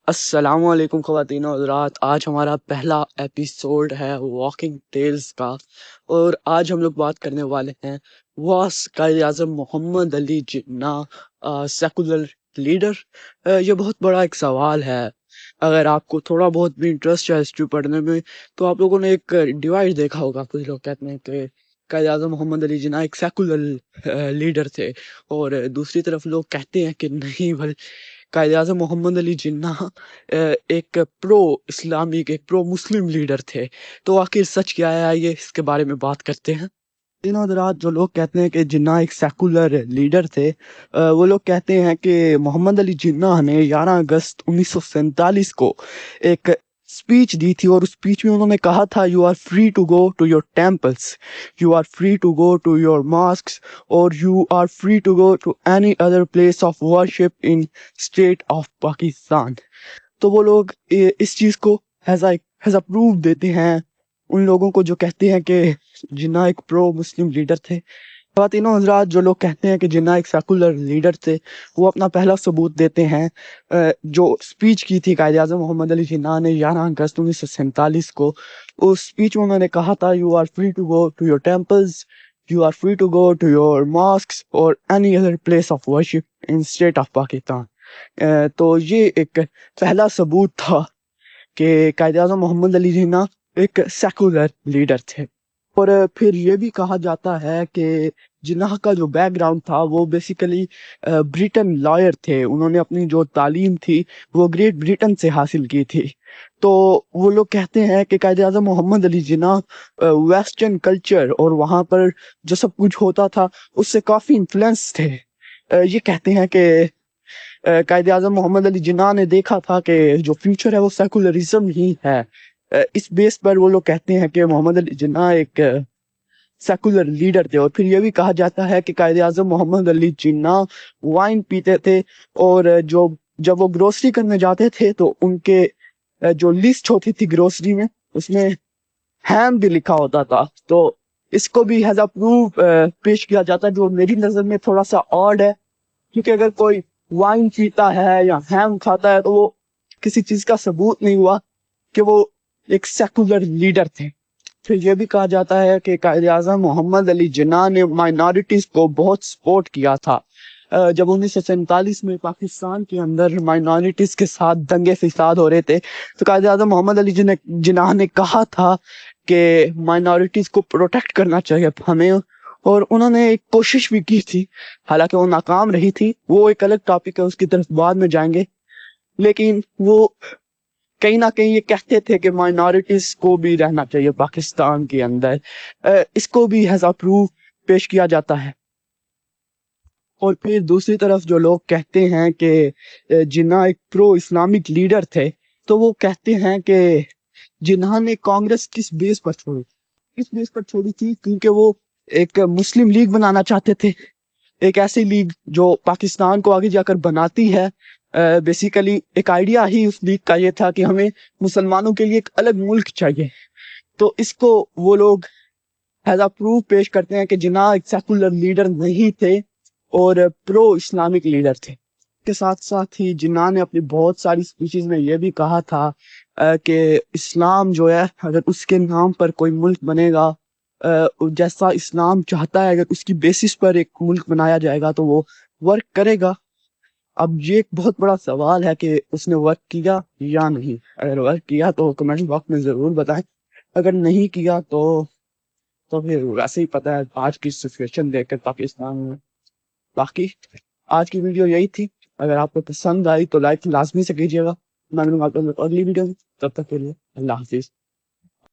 السلام علیکم خواتین و حضرات، آج ہمارا پہلا ایپیسوڈ ہے واکنگ ٹیلز کا، اور آج ہم لوگ بات کرنے والے ہیں واس قائد اعظم محمد علی جناح سیکولر لیڈر۔ یہ بہت بڑا ایک سوال ہے۔ اگر آپ کو تھوڑا بہت بھی انٹرسٹ ہے ہسٹری پڑھنے میں تو آپ لوگوں نے ایک ڈیوائڈ دیکھا ہوگا۔ کچھ لوگ کہتے ہیں کہ قائد اعظم محمد علی جناح ایک سیکولر لیڈر تھے، اور دوسری طرف لوگ کہتے ہیں کہ نہیں بھائی، قائد اعظم محمد علی جناح ایک پرو اسلامک، ایک پرو مسلم لیڈر تھے۔ تو آخر سچ کیا ہے، آئیے اس کے بارے میں بات کرتے ہیں۔ تینوں حضرات، جو لوگ کہتے ہیں کہ جناح ایک سیکولر لیڈر تھے، وہ لوگ کہتے ہیں کہ محمد علی جناح نے 11 اگست 1947 کو ایک اسپیچ دی تھی، اور اس اسپیچ میں انہوں نے کہا تھا you are free to go to your temples, you are free to go to your mosques, اور you are free to go to any other place of worship in state of Pakistan. تو وہ لوگ اس چیز کو ایز اے پروف دیتے ہیں ان لوگوں کو جو کہتے ہیں کہ جناح ایک پرو مسلم لیڈر تھے۔ خواتینوں حضرات، جو لوگ کہتے ہیں کہ جناح ایک سیکولر لیڈر تھے، وہ اپنا پہلا ثبوت دیتے ہیں جو اسپیچ کی تھی قائد اعظم محمد علی جناح نے 11 اگست 1947 کو۔ اس اسپیچ میں انہوں نے کہا تھا you are free to go to your temples, you are free to go to your mosques اور any other place of worship in state of Pakistan. تو یہ ایک پہلا ثبوت تھا کہ قائد اعظم محمد علی جناح ایک سیکولر لیڈر تھے۔ اور پھر یہ بھی کہا جاتا ہے کہ جناح کا جو بیک گراؤنڈ تھا وہ بیسیکلی برٹن لائر تھے۔ انہوں نے اپنی جو تعلیم تھی وہ گریٹ برٹن سے حاصل کی تھی۔ تو وہ لوگ کہتے ہیں کہ قائد اعظم محمد علی جناح ویسٹرن کلچر اور وہاں پر جو سب کچھ ہوتا تھا اس سے کافی انفلوئنس تھے۔ یہ کہتے ہیں کہ قائد اعظم محمد علی جناح نے دیکھا تھا کہ جو فیوچر ہے وہ سیکولرزم ہی ہے۔ اس بیس پر وہ لوگ کہتے ہیں کہ محمد علی جناح ایک سیکولر لیڈر تھے۔ اور پھر یہ بھی کہا جاتا ہے کہ قائد اعظم محمد علی جناح وائن پیتے تھے، اور جب وہ گروسری کرنے جاتے تھے تو ان کے جو لسٹ ہوتی تھی گروسری میں، اس میں ہیم بھی لکھا ہوتا تھا۔ تو اس کو بھی ایز اے پروف پیش کیا جاتا ہے، جو میری نظر میں تھوڑا سا آڈ ہے، کیونکہ اگر کوئی وائن پیتا ہے یا ہیم کھاتا ہے تو وہ کسی چیز کا ثبوت نہیں ہوا کہ وہ ایک سیکولر لیڈر تھے۔ پھر یہ بھی کہا جاتا ہے کہ قائد اعظم محمد علی جناح نے مائنارٹیز کو بہت سپورٹ کیا تھا۔ جب 1947 میں پاکستان کے اندر مائنارٹیز کے ساتھ دنگے فساد ہو رہے تھے تو قائد اعظم محمد علی جناح نے کہا تھا کہ مائنارٹیز کو پروٹیکٹ کرنا چاہیے ہمیں، اور انہوں نے ایک کوشش بھی کی تھی، حالانکہ وہ ناکام رہی تھی۔ وہ ایک الگ ٹاپک ہے، اس کی طرف بعد میں جائیں گے۔ لیکن وہ کہیں نہ کہیں یہ کہتے تھے کہ مائنارٹیز کو بھی رہنا چاہیے پاکستان کے اندر۔ اس کو بھی ایز اے پروف پیش کیا جاتا ہے۔ اور پھر دوسری طرف جو لوگ کہتے ہیں کہ جناح ایک پرو اسلامک لیڈر تھے، تو وہ کہتے ہیں کہ جناح نے کانگریس کس بیس پر چھوڑی، کس بیس پر چھوڑی تھی، کیونکہ وہ ایک مسلم لیگ بنانا چاہتے تھے، ایک ایسی لیگ جو پاکستان کو آگے جا کر بناتی ہے۔ بیسیکلی ایک آئیڈیا ہی اس لیگ کا یہ تھا کہ ہمیں مسلمانوں کے لیے ایک الگ ملک چاہیے۔ تو اس کو وہ لوگ ایز اے پروف پیش کرتے ہیں کہ جناح ایک سیکولر لیڈر نہیں تھے اور پرو اسلامک لیڈر تھے۔ کے ساتھ ساتھ ہی جناح نے اپنی بہت ساری اسپیچز میں یہ بھی کہا تھا کہ اسلام جو ہے، اگر اس کے نام پر کوئی ملک بنے گا، جیسا اسلام چاہتا ہے، اگر اس کی بیسس پر ایک ملک بنایا جائے گا تو وہ ورک کرے گا۔ اب یہ ایک بہت بڑا سوال ہے کہ اس نے ورک کیا یا نہیں۔ اگر ورک کیا تو کمنٹ باکس میں ضرور بتائیں، اگر نہیں کیا تو پھر ویسے ہی پتہ ہے آج کی سچویشن دیکھ کر پاکستان میں۔ باقی آج کی ویڈیو یہی تھی، اگر آپ کو پسند آئی تو لائک لازمی سے کیجیے گا۔ میں ملوں گا آپ کو اگلی ویڈیو میں، تب تک کے لیے اللہ حافظ۔